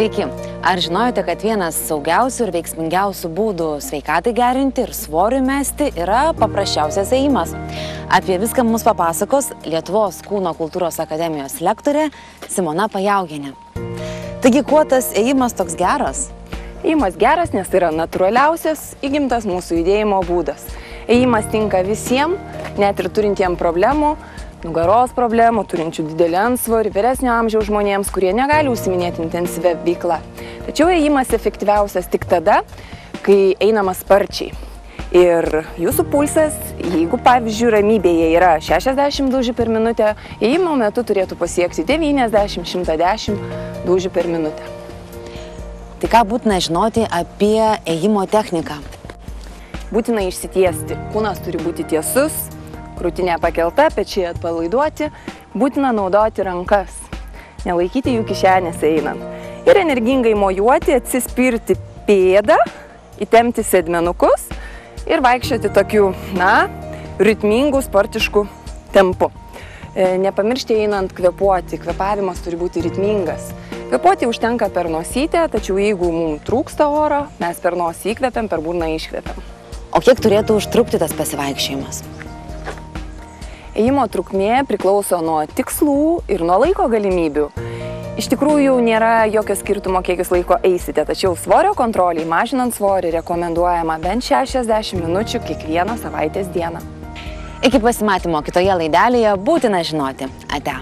Sveiki! Ar žinojote, kad vienas saugiausių ir veiksmingiausių būdų sveikatai gerinti ir svoriui mesti yra paprasčiausias ėjimas? Apie viską mums papasakos Lietuvos kūno kultūros akademijos lektorė Simona Pajaugienė. Taigi, kuo tas ėjimas toks geras? Ėjimas geras, nes tai yra natūraliausias įgimtas mūsų judėjimo būdas. Ėjimas tinka visiems, net ir turintiems problemų, nugaros problemų, turinčių didelį antsvorį, vyresnio amžiaus žmonėms, kurie negali užsiiminėti intensyvia veikla. Tačiau ėjimas efektyviausias tik tada, kai einama sparčiai. Ir jūsų pulsas, jeigu pavyzdžiui ramybėje yra 60 dūžių per minutę, ėjimo metu turėtų pasiekti 90-110 dūžių per minutę. Tai ką būtina žinoti apie ėjimo techniką? Būtina išsitiesti. Kūnas turi būti tiesus, krūtinė pakelta, pečiai atpalaiduoti, būtina naudoti rankas, nelaikyti jų kišenėse einant. Ir energingai mojuoti, atsispirti pėdą, įtempti sėdmenukus ir vaikščioti tokiu, ritmingu, sportišku tempu. Nepamiršti einant kvėpuoti, kvėpavimas turi būti ritmingas. Kvėpuoti užtenka per nosytę, tačiau jeigu mums trūksta oro, mes per nosį įkvepiam, per burną iškvepiam. O kiek turėtų užtrukti tas pasivaikščiojimas? Ėjimo trukmė priklauso nuo tikslų ir nuo laiko galimybių. Iš tikrųjų nėra jokio skirtumo, kiek jūs laiko eisite, tačiau svorio kontroliai, mažinant svorį, rekomenduojama bent 60 minučių kiekvieną savaitės dieną. Iki pasimatymo kitoje laidelėje būtina žinoti. Ate.